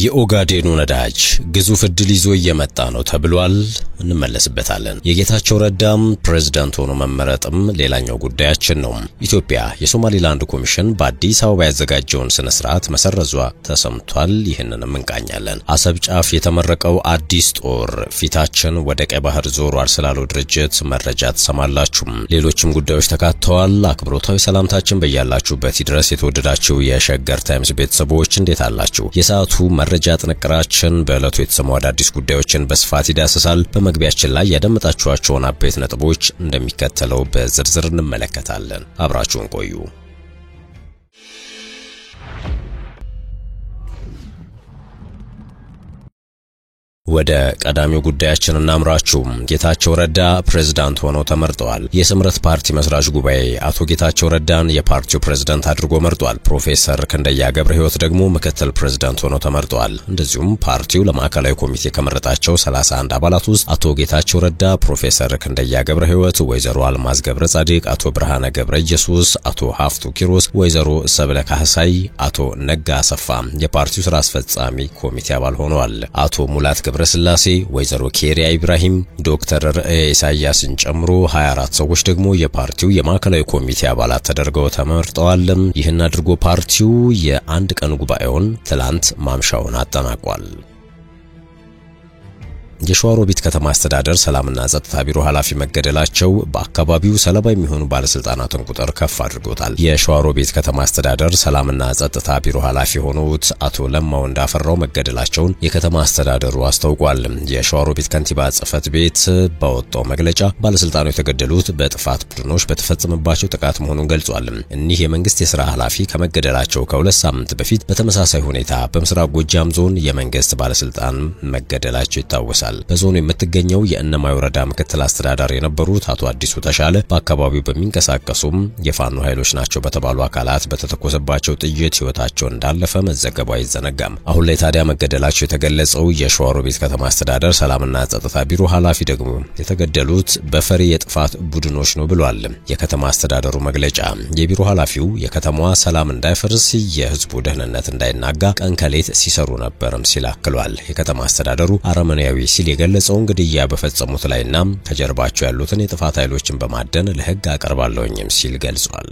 የኦጋዴኑ ነዳጅ ግዙፍ እድል ይዞ እየመጣ ነው ተብሏል። እንመለስበታለን። የጌታቸው ረዳም ፕሬዝዳንት ሆኖ መመረጥም ሌላኛው ጉዳያችን ነው። ኢትዮጵያ የሶማሊላንድ ኮሚሽን በአዲስ አበባ ያዘጋጀውን ስነ ስርዓት መሰረዟ ተሰምቷል። ይህንንም እንቃኛለን። አሰብ ጫፍ የተመረቀው አዲስ ጦር ፊታችን ወደ ቀይ ባህር ዞሯል ስላለው ድርጅት መረጃ ተሰማላችሁ። ሌሎችም ጉዳዮች ተካተዋል። አክብሮታዊ ሰላምታችን በያላችሁበት ይድረስ። የተወደዳችሁ የሸገር ታይምስ ቤተሰቦች እንዴት አላችሁ? የሰዓቱ መረጃ ጥንቅራችን በእለቱ የተሰሙ አዳዲስ ጉዳዮችን በስፋት ይዳሰሳል። በመግቢያችን ላይ ያደመጣችኋቸውን አበይት ነጥቦች እንደሚከተለው በዝርዝር እንመለከታለን። አብራችሁን ቆዩ። ወደ ቀዳሚው ጉዳያችን እናምራችሁ። ጌታቸው ረዳ ፕሬዝዳንት ሆነው ተመርጠዋል። የስምረት ፓርቲ መስራች ጉባኤ አቶ ጌታቸው ረዳን የፓርቲው ፕሬዝዳንት አድርጎ መርጧል። ፕሮፌሰር ክንደያ ገብረ ሕይወት ደግሞ ምክትል ፕሬዝዳንት ሆነው ተመርጠዋል። እንደዚሁም ፓርቲው ለማዕከላዊ ኮሚቴ ከመረጣቸው 31 አባላት ውስጥ አቶ ጌታቸው ረዳ፣ ፕሮፌሰር ክንደያ ገብረ ሕይወት፣ ወይዘሮ አልማዝ ገብረ ጻዲቅ፣ አቶ ብርሃነ ገብረ ኢየሱስ፣ አቶ ሀፍቱ ኪሮስ፣ ወይዘሮ ሰብለ ካህሳይ፣ አቶ ነጋ አሰፋ የፓርቲው ስራ አስፈጻሚ ኮሚቴ አባል ሆነዋል። አቶ ሙላት ገብረ ስላሴ፣ ወይዘሮ ኬሪያ ኢብራሂም፣ ዶክተር ርዕይ ኢሳያስን ጨምሮ 24 ሰዎች ደግሞ የፓርቲው የማዕከላዊ ኮሚቴ አባላት ተደርገው ተመርጠዋል። ይህን አድርጎ ፓርቲው የአንድ ቀን ጉባኤውን ትላንት ማምሻውን አጠናቋል። የሸዋሮቢት ከተማ አስተዳደር ሰላምና ጸጥታ ቢሮ ኃላፊ መገደላቸው በአካባቢው ሰለባ የሚሆኑ ባለስልጣናትን ቁጥር ከፍ አድርጎታል። የሸዋሮቢት ከተማ አስተዳደር ሰላምና ጸጥታ ቢሮ ኃላፊ ሆኑት አቶ ለማው እንዳፈራው መገደላቸውን የከተማ አስተዳደሩ አስታውቋል። የሸዋሮቢት ከንቲባ ጽሕፈት ቤት ባወጣው መግለጫ ባለስልጣኑ የተገደሉት በጥፋት ቡድኖች በተፈጸመባቸው ጥቃት መሆኑን ገልጿል። እኒህ የመንግስት የሥራ ኃላፊ ከመገደላቸው ከ2 ሳምንት በፊት በተመሳሳይ ሁኔታ በምስራቅ ጎጃም ዞን የመንግስት ባለስልጣን መገደላቸው ይታወሳል። በዞኑ የምትገኘው የእነማይ ወረዳ ምክትል አስተዳዳሪ የነበሩት አቶ አዲሱ ተሻለ በአካባቢው በሚንቀሳቀሱም የፋኖ ኃይሎች ናቸው በተባሉ አካላት በተተኮሰባቸው ጥይት ሕይወታቸው እንዳለፈ መዘገቡ አይዘነጋም። አሁን ላይ ታዲያ መገደላቸው የተገለጸው የሸዋሮቢት ከተማ አስተዳደር ሰላምና ጸጥታ ቢሮ ኃላፊ ደግሞ የተገደሉት በፈሪ የጥፋት ቡድኖች ነው ብሏል። የከተማ አስተዳደሩ መግለጫ የቢሮ ኃላፊው የከተማዋ ሰላም እንዳይፈርስ፣ የህዝቡ ደህንነት እንዳይናጋ ቀን ከሌት ሲሰሩ ነበርም ሲል አክሏል። የከተማ አስተዳደሩ አረመኔያዊ ሲል የገለጸውን ግድያ በፈጸሙት ላይና ከጀርባቸው ያሉትን የጥፋት ኃይሎችን በማደን ለህግ አቀርባለሁኝም ሲል ገልጿል።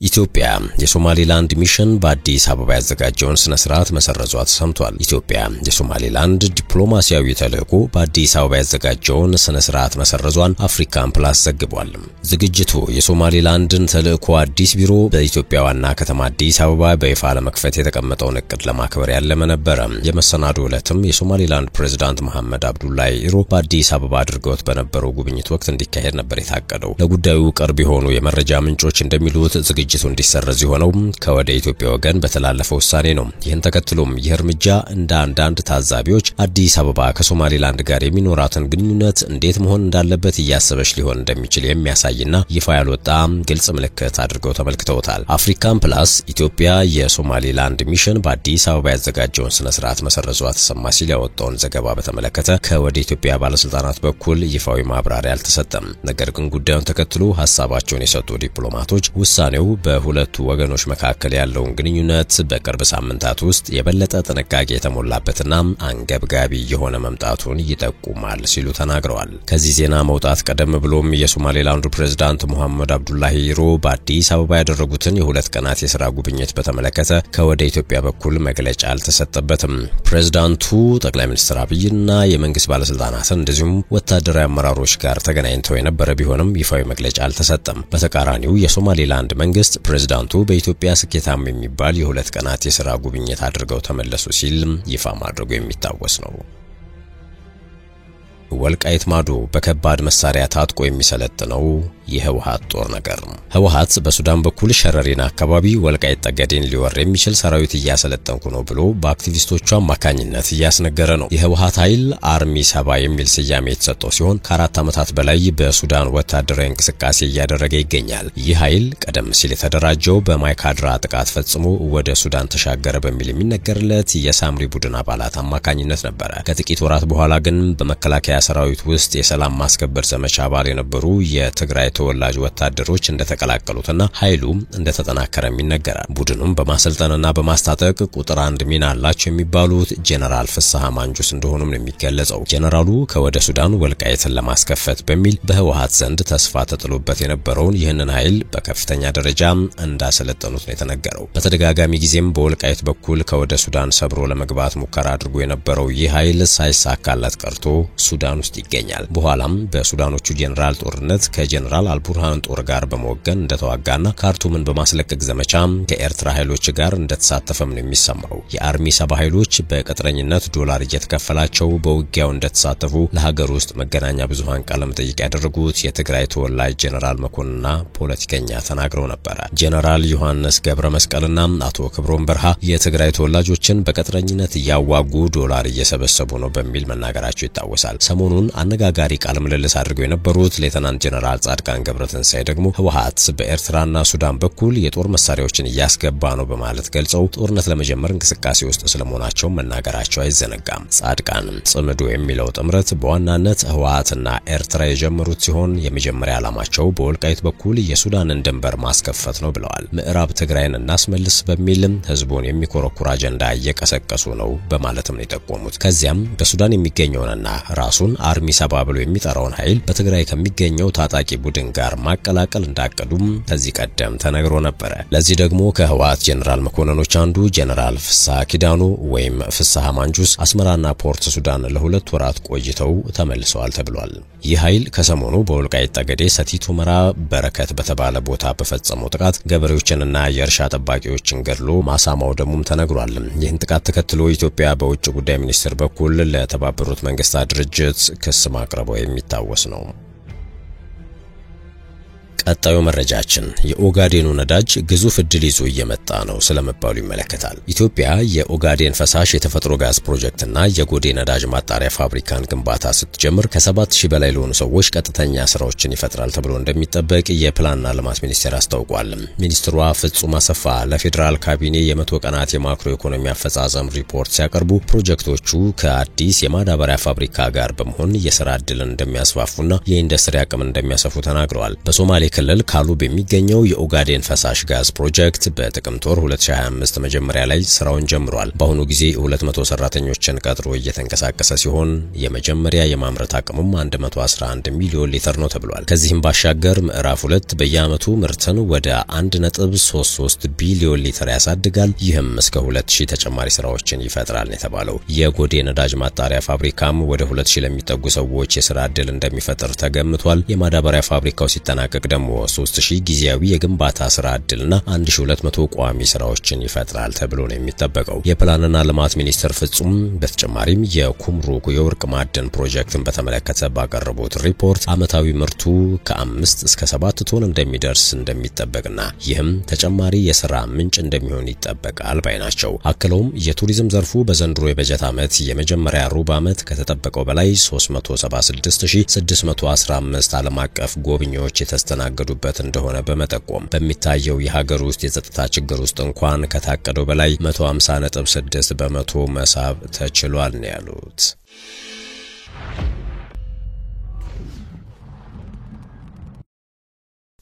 ኢትዮጵያ የሶማሊላንድ ሚሽን በአዲስ አበባ ያዘጋጀውን ስነ ስርዓት መሰረዟ ተሰምቷል። ኢትዮጵያ የሶማሊላንድ ዲፕሎማሲያዊ ተልዕኮ በአዲስ አበባ ያዘጋጀውን ስነ ስርዓት መሰረዟን አፍሪካን ፕላስ ዘግቧል። ዝግጅቱ የሶማሊላንድን ተልዕኮ አዲስ ቢሮ በኢትዮጵያ ዋና ከተማ አዲስ አበባ በይፋ ለመክፈት የተቀመጠውን እቅድ ለማክበር ያለመ ነበረ። የመሰናዶ ዕለትም የሶማሊላንድ ፕሬዝዳንት መሐመድ አብዱላሂ ኢሮ በአዲስ አበባ አድርገውት በነበረው ጉብኝት ወቅት እንዲካሄድ ነበር የታቀደው። ለጉዳዩ ቅርብ የሆኑ የመረጃ ምንጮች እንደሚሉት ዝግጅቱ እንዲሰረዝ የሆነው ከወደ ኢትዮጵያ ወገን በተላለፈ ውሳኔ ነው። ይህን ተከትሎም ይህ እርምጃ እንደ አንዳንድ ታዛቢዎች አዲስ አበባ ከሶማሊላንድ ጋር የሚኖራትን ግንኙነት እንዴት መሆን እንዳለበት እያሰበች ሊሆን እንደሚችል የሚያሳይና ይፋ ያልወጣ ግልጽ ምልክት አድርገው ተመልክተውታል። አፍሪካን ፕላስ ኢትዮጵያ የሶማሊላንድ ሚሽን በአዲስ አበባ ያዘጋጀውን ስነ ስርዓት መሰረዟ ተሰማ ሲል ያወጣውን ዘገባ በተመለከተ ከወደ ኢትዮጵያ ባለስልጣናት በኩል ይፋዊ ማብራሪያ አልተሰጠም። ነገር ግን ጉዳዩን ተከትሎ ሐሳባቸውን የሰጡ ዲፕሎማቶች ውሳኔው በሁለቱ ወገኖች መካከል ያለውን ግንኙነት በቅርብ ሳምንታት ውስጥ የበለጠ ጥንቃቄ የተሞላበትና አንገብጋቢ የሆነ መምጣቱን ይጠቁማል ሲሉ ተናግረዋል። ከዚህ ዜና መውጣት ቀደም ብሎም የሶማሌላንዱ ፕሬዝዳንት መሐመድ አብዱላሂ ኢሮ በአዲስ አበባ ያደረጉትን የ2 ቀናት የሥራ ጉብኝት በተመለከተ ከወደ ኢትዮጵያ በኩል መግለጫ አልተሰጠበትም። ፕሬዝዳንቱ ጠቅላይ ሚኒስትር አብይና የመንግስት ባለስልጣናትን እንደዚሁም ወታደራዊ አመራሮች ጋር ተገናኝተው የነበረ ቢሆንም ይፋዊ መግለጫ አልተሰጠም። በተቃራኒው የሶማሌላንድ መንግስት ፕሬዝዳንቱ በኢትዮጵያ ስኬታማ የሚባል የ2 ቀናት የሥራ ጉብኝት አድርገው ተመለሱ ሲል ይፋ ማድረጉ የሚታወስ ነው። ወልቃይት ማዶ በከባድ መሳሪያ ታጥቆ የሚሰለጥነው የህወሓት ጦር ነገር ነው። ህወሓት በሱዳን በኩል ሸረሪና አካባቢ ወልቃይት ጠገዴን ሊወር የሚችል ሰራዊት እያሰለጠንኩ ነው ብሎ በአክቲቪስቶቹ አማካኝነት እያስነገረ ነው። የህወሓት ኃይል አርሚ 70 የሚል ስያሜ የተሰጠው ሲሆን ከ4 ዓመታት በላይ በሱዳን ወታደራዊ እንቅስቃሴ እያደረገ ይገኛል። ይህ ኃይል ቀደም ሲል የተደራጀው በማይካድራ ጥቃት ፈጽሞ ወደ ሱዳን ተሻገረ በሚል የሚነገርለት የሳምሪ ቡድን አባላት አማካኝነት ነበር። ከጥቂት ወራት በኋላ ግን በመከላከያ መከላከያ ሰራዊት ውስጥ የሰላም ማስከበር ዘመቻ አባል የነበሩ የትግራይ ተወላጅ ወታደሮች እንደተቀላቀሉትና ኃይሉ እንደተጠናከረም ይነገራል። ቡድኑም በማሰልጠንና በማስታጠቅ ቁጥር 1 ሚና አላቸው የሚባሉት ጄኔራል ፍስሐ ማንጁስ እንደሆኑም ነው የሚገለጸው። ጄኔራሉ ከወደ ሱዳን ወልቃይትን ለማስከፈት በሚል በህወሓት ዘንድ ተስፋ ተጥሎበት የነበረውን ይህንን ኃይል በከፍተኛ ደረጃ እንዳሰለጠኑት ነው የተነገረው። በተደጋጋሚ ጊዜም በወልቃይት በኩል ከወደ ሱዳን ሰብሮ ለመግባት ሙከራ አድርጎ የነበረው ይህ ኃይል ሳይሳካለት ቀርቶ ሱዳን ውስጥ ይገኛል። በኋላም በሱዳኖቹ ጄኔራል ጦርነት ከጄኔራል አልቡርሃን ጦር ጋር በመወገን እንደተዋጋና ካርቱምን በማስለቀቅ ዘመቻ ከኤርትራ ኃይሎች ጋር እንደተሳተፈም ነው የሚሰማው። የአርሚ ሰባ ኃይሎች በቅጥረኝነት ዶላር እየተከፈላቸው በውጊያው እንደተሳተፉ ለሀገር ውስጥ መገናኛ ብዙሃን ቃለ መጠይቅ ያደረጉት የትግራይ ተወላጅ ጄኔራል መኮንንና ፖለቲከኛ ተናግረው ነበር። ጄኔራል ዮሐንስ ገብረ መስቀልና አቶ ክብሮም በርሃ የትግራይ ተወላጆችን በቅጥረኝነት እያዋጉ ዶላር እየሰበሰቡ ነው በሚል መናገራቸው ይታወሳል። ሰሞኑን አነጋጋሪ ቃለ ምልልስ አድርገው የነበሩት ሌተናንት ጄኔራል ጻድቃን ገብረትንሳኤ ደግሞ ህወሓት በኤርትራና ሱዳን በኩል የጦር መሳሪያዎችን እያስገባ ነው በማለት ገልጸው ጦርነት ለመጀመር እንቅስቃሴ ውስጥ ስለመሆናቸው መናገራቸው አይዘነጋም። ጻድቃን ጽምዶ የሚለው ጥምረት በዋናነት ህወሓትና ኤርትራ የጀመሩት ሲሆን የመጀመሪያ ዓላማቸው በወልቃይት በኩል የሱዳንን ድንበር ማስከፈት ነው ብለዋል። ምዕራብ ትግራይን እናስመልስ በሚል ህዝቡን የሚኮረኩር አጀንዳ እየቀሰቀሱ ነው በማለትም ነው የጠቆሙት። ከዚያም በሱዳን የሚገኘውንና ራሱን አርሚ ሰባ ብሎ የሚጠራውን ኃይል በትግራይ ከሚገኘው ታጣቂ ቡድን ጋር ማቀላቀል እንዳቀዱም ከዚህ ቀደም ተነግሮ ነበር። ለዚህ ደግሞ ከህወሓት ጄኔራል መኮንኖች አንዱ ጄኔራል ፍስሐ ኪዳኑ ወይም ፍስሐ ማንጁስ አስመራና ፖርት ሱዳን ለ2 ወራት ቆይተው ተመልሰዋል ተብሏል። ይህ ኃይል ከሰሞኑ በወልቃይት ጠገዴ ሰቲት ሁመራ በረከት በተባለ ቦታ በፈጸመው ጥቃት ገበሬዎችንና የእርሻ ጠባቂዎችን ገድሎ ማሳማው ደሙም ተነግሯል። ይህን ጥቃት ተከትሎ ኢትዮጵያ በውጭ ጉዳይ ሚኒስቴር በኩል ለተባበሩት መንግስታት ድርጅት ክስ ማቅረቧ የሚታወስ ነው። ቀጣዩ መረጃችን የኦጋዴኑ ነዳጅ ግዙፍ እድል ይዞ እየመጣ ነው ስለመባሉ ይመለከታል። ኢትዮጵያ የኦጋዴን ፈሳሽ የተፈጥሮ ጋዝ ፕሮጀክትና የጎዴ ነዳጅ ማጣሪያ ፋብሪካን ግንባታ ስትጀምር ከ7000 በላይ ለሆኑ ሰዎች ቀጥተኛ ስራዎችን ይፈጥራል ተብሎ እንደሚጠበቅ የፕላንና ልማት ሚኒስቴር አስታውቋል። ሚኒስትሯ ፍጹም አሰፋ ለፌዴራል ካቢኔ የ100 ቀናት የማክሮ ኢኮኖሚ አፈጻጸም ሪፖርት ሲያቀርቡ ፕሮጀክቶቹ ከአዲስ የማዳበሪያ ፋብሪካ ጋር በመሆን የሥራ ዕድልን እንደሚያስፋፉና የኢንዱስትሪ አቅም እንደሚያሰፉ ተናግረዋል። በሶማሌ ክልል ካሉብ የሚገኘው የኦጋዴን ፈሳሽ ጋዝ ፕሮጀክት በጥቅምት ወር 2025 መጀመሪያ ላይ ስራውን ጀምሯል። በአሁኑ ጊዜ 200 ሰራተኞችን ቀጥሮ እየተንቀሳቀሰ ሲሆን የመጀመሪያ የማምረት አቅሙም 111 ሚሊዮን ሊትር ነው ተብሏል። ከዚህም ባሻገር ምዕራፍ 2 በየዓመቱ ምርትን ወደ 1.33 ቢሊዮን ሊትር ያሳድጋል። ይህም እስከ 2000 ተጨማሪ ስራዎችን ይፈጥራል የተባለው የጎዴ ነዳጅ ማጣሪያ ፋብሪካም ወደ 2000 ለሚጠጉ ሰዎች የሥራ ዕድል እንደሚፈጥር ተገምቷል። የማዳበሪያ ፋብሪካው ሲጠናቀቅ ደግሞ 3000 ጊዜያዊ የግንባታ ስራ ዕድልና 1200 ቋሚ ስራዎችን ይፈጥራል ተብሎ ነው የሚጠበቀው። የፕላንና ልማት ሚኒስቴር ፍጹም በተጨማሪም የኩምሩክ የወርቅ ማዕድን ፕሮጀክትን በተመለከተ ባቀረቡት ሪፖርት ዓመታዊ ምርቱ ከ5 እስከ 7 ቶን እንደሚደርስ እንደሚጠበቅና ይህም ተጨማሪ የሥራ ምንጭ እንደሚሆን ይጠበቃል ባይ ናቸው። አክለውም የቱሪዝም ዘርፉ በዘንድሮ የበጀት ዓመት የመጀመሪያ ሩብ ዓመት ከተጠበቀው በላይ 376615 ዓለም አቀፍ ጎብኚዎች የተስተናገዱበት እንደሆነ በመጠቆም በሚታየው የሀገር ውስጥ የጸጥታ ችግር ውስጥ እንኳን ከታቀደው በላይ 150.6 በመቶ መሳብ ተችሏል ነው ያሉት።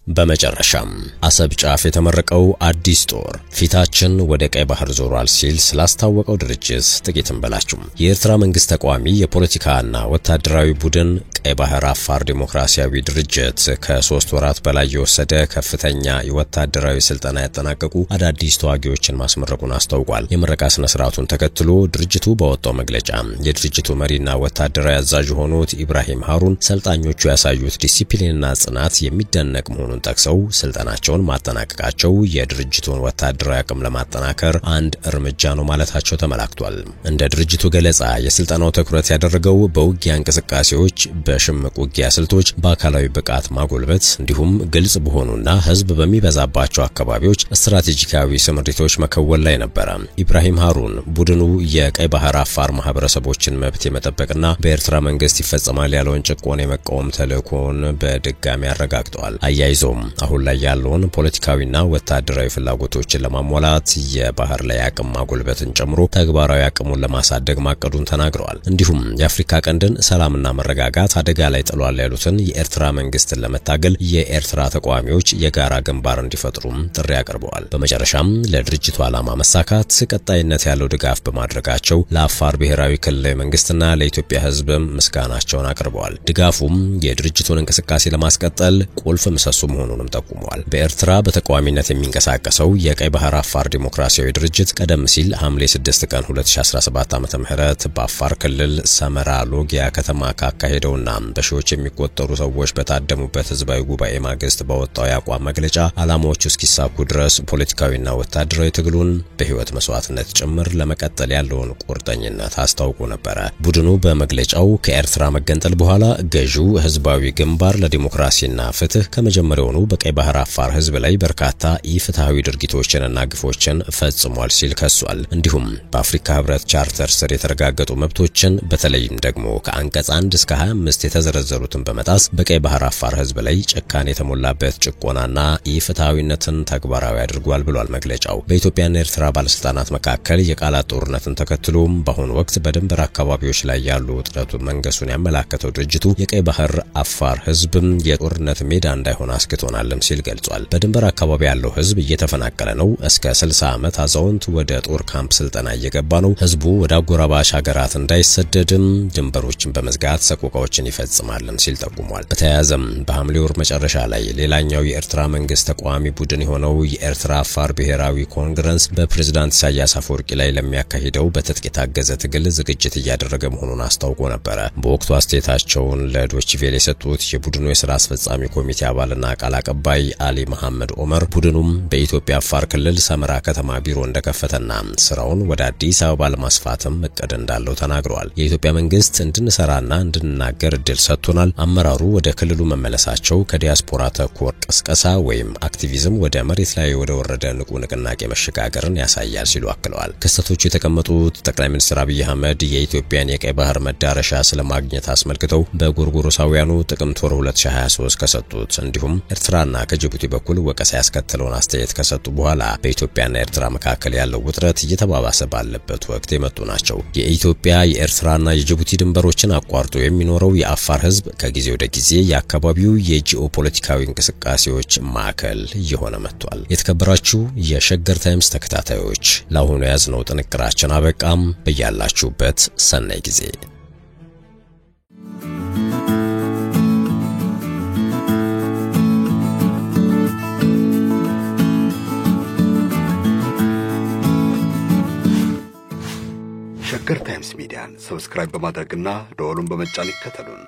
በመጨረሻም አሰብ ጫፍ የተመረቀው አዲስ ጦር ፊታችን ወደ ቀይ ባህር ዞሯል ሲል ስላስታወቀው ድርጅት ጥቂት እንበላችሁ። የኤርትራ መንግስት ተቋሚ የፖለቲካና ወታደራዊ ቡድን ቀይ ባህር አፋር ዲሞክራሲያዊ ድርጅት ከ3 ወራት በላይ የወሰደ ከፍተኛ የወታደራዊ ስልጠና ያጠናቀቁ አዳዲስ ተዋጊዎችን ማስመረቁን አስታውቋል። የምረቃ ስነ ስርዓቱን ተከትሎ ድርጅቱ ባወጣው መግለጫ የድርጅቱ መሪና ወታደራዊ አዛዥ የሆኑት ኢብራሂም ሃሩን ሰልጣኞቹ ያሳዩት ዲሲፕሊንና ጽናት የሚደነቅ መሆኑን ጠቅሰው ስልጣናቸውን ማጠናቀቃቸው የድርጅቱን ወታደራዊ አቅም ለማጠናከር አንድ እርምጃ ነው ማለታቸው ተመላክቷል። እንደ ድርጅቱ ገለጻ የስልጣናው ትኩረት ያደረገው በውጊያ እንቅስቃሴዎች በሽምቅ ውጊያ ስልቶች በአካላዊ ብቃት ማጎልበት እንዲሁም ግልጽ በሆኑና ህዝብ በሚበዛባቸው አካባቢዎች ስትራቴጂካዊ ስምሪቶች መከወል ላይ ነበር። ኢብራሂም ሃሩን ቡድኑ የቀይ ባህር አፋር ማህበረሰቦችን መብት የመጠበቅና በኤርትራ መንግስት ይፈጸማል ያለውን ጭቆና የመቃወም ተልእኮውን በድጋሚ አረጋግጧል። አያይዞም አሁን ላይ ያለውን ፖለቲካዊና ወታደራዊ ፍላጎቶችን ለማሟላት የባህር ላይ አቅም ማጎልበትን ጨምሮ ተግባራዊ አቅሙን ለማሳደግ ማቀዱን ተናግረዋል። እንዲሁም የአፍሪካ ቀንድን ሰላምና መረጋጋት አደጋ ላይ ጥሏል ያሉትን የኤርትራ መንግስትን ለመታገል የኤርትራ ተቃዋሚዎች የጋራ ግንባር እንዲፈጥሩም ጥሪ አቅርበዋል። በመጨረሻም ለድርጅቱ ዓላማ መሳካት ቀጣይነት ያለው ድጋፍ በማድረጋቸው ለአፋር ብሔራዊ ክልላዊ መንግስትና ለኢትዮጵያ ህዝብ ምስጋናቸውን አቅርበዋል። ድጋፉም የድርጅቱን እንቅስቃሴ ለማስቀጠል ቁልፍ ምሰሶ መሆኑንም ጠቁመዋል። በኤርትራ በተቃዋሚነት የሚንቀሳቀሰው የቀይ ባህር አፋር ዲሞክራሲያዊ ድርጅት ቀደም ሲል ሐምሌ 6 ቀን 2017 ዓ.ም በአፋር ክልል ሰመራ ሎጊያ ከተማ ካካሄደውና በሺዎች የሚቆጠሩ ሰዎች በታደሙበት ህዝባዊ ጉባኤ ማግስት በወጣው የአቋም መግለጫ ዓላማዎቹ እስኪሳኩ ድረስ ፖለቲካዊና ወታደራዊ ትግሉን በህይወት መስዋዕትነት ጭምር ለመቀጠል ያለውን ቁርጠኝነት አስታውቆ ነበር። ቡድኑ በመግለጫው ከኤርትራ መገንጠል በኋላ ገዢው ህዝባዊ ግንባር ለዲሞክራሲና ፍትህ ከመጀመሪያውኑ በቀይ ባህር አፋር ህዝብ ላይ በርካታ ኢፍትሃዊ ድርጊቶችንና ግፎችን ፈጽሟል ሲል ከሷል። እንዲሁም በአፍሪካ ህብረት ቻርተር ስር የተረጋገጡ መብቶችን በተለይም ደግሞ ከአንቀጽ 1 እስከ 25 የተዘረዘሩትን በመጣስ በቀይ ባህር አፋር ህዝብ ላይ ጭካኔ የተሞላበት ጭቆናና ኢፍትሃዊነትን ተግባራዊ አድርጓል ብሏል መግለጫው። በኢትዮጵያና ኤርትራ ባለስልጣናት መካከል የቃላት ጦርነትን ተከትሎ በአሁኑ ወቅት በድንበር አካባቢዎች ላይ ያሉ ውጥረቱን መንገሱን ያመላከተው ድርጅቱ የቀይ ባህር አፋር ህዝብ የጦርነት ሜዳ እንዳይሆን አስክቶናልም ሲል ገልጿል። በድንበር አካባቢ ያለው ህዝብ እየተፈናቀለ ነው። እስከ 60 ዓመት አዛውንት ወደ ጦር ካምፕ ስልጠና እየገባ ነው። ህዝቡ ወደ አጎራባሽ ሀገራት እንዳይሰደድም ድንበሮችን በመዝጋት ሰቆቃዎችን ይፈጽማልም ሲል ጠቁሟል። በተያያዘም በሐምሌ ወር መጨረሻ ላይ ሌላኛው የኤርትራ መንግስት ተቃዋሚ ቡድን የሆነው የኤርትራ አፋር ብሔራዊ ኮንግረስ በፕሬዝዳንት ኢሳያስ አፈወርቂ ላይ ለሚያካሂደው በትጥቅ የታገዘ ትግል ዝግጅት እያደረገ መሆኑን አስታውቆ ነበር። በወቅቱ አስተያየታቸውን ለዶይቼ ቬለ የሰጡት የቡድኑ የሥራ አስፈጻሚ ኮሚቴ አባልና ቃል አቀባይ አሊ መሐመድ ኦመር ቡድኑም በኢትዮጵያ አፋር ክልል ሰመራ ከተማ ቢሮ እንደከፈተና ስራውን ወደ አዲስ አበባ ለማስፋትም እቅድ እንዳለው ተናግረዋል። የኢትዮጵያ መንግስት እንድንሰራና እንድንናገር እድል ሰጥቶናል። አመራሩ ወደ ክልሉ መመለሳቸው ከዲያስፖራ ተኮር ቅስቀሳ ወይም አክቲቪዝም ወደ መሬት ላይ ወደ ወረደ ንቁ ንቅናቄ መሸጋገርን ያሳያል ሲሉ አክለዋል። ክስተቶቹ የተቀመጡት ጠቅላይ ሚኒስትር አብይ አህመድ የኢትዮጵያን የቀይ ባህር መዳረሻ ስለማግኘት አስመልክተው በጎርጎሮሳውያኑ ጥቅምት ወር 2023 ከሰጡት እንዲሁም ኤርትራና ከጅቡቲ በኩል ወቀሳ ያስከተለውን አስተያየት ከሰጡ በኋላ በኢትዮጵያና ኤርትራ መካከል ያለው ውጥረት እየተባባሰ ባለበት ወቅት የመጡ ናቸው። የኢትዮጵያ የኤርትራና የጅቡቲ ድንበሮችን አቋርጦ የሚኖረው የአፋር ህዝብ ከጊዜ ወደ ጊዜ የአካባቢው የጂኦፖለቲካዊ እንቅስቃሴዎች ማዕከል እየሆነ መጥቷል። የተከበራችሁ የሸገር ታይምስ ተከታታዮች ለአሁኑ ያዝነው ጥንቅራችን አበቃም። በያላችሁበት ሰናይ ጊዜ ሸገር ታይምስ ሚዲያን ሰብስክራይብ በማድረግና ደወሉን በመጫን ይከተሉን።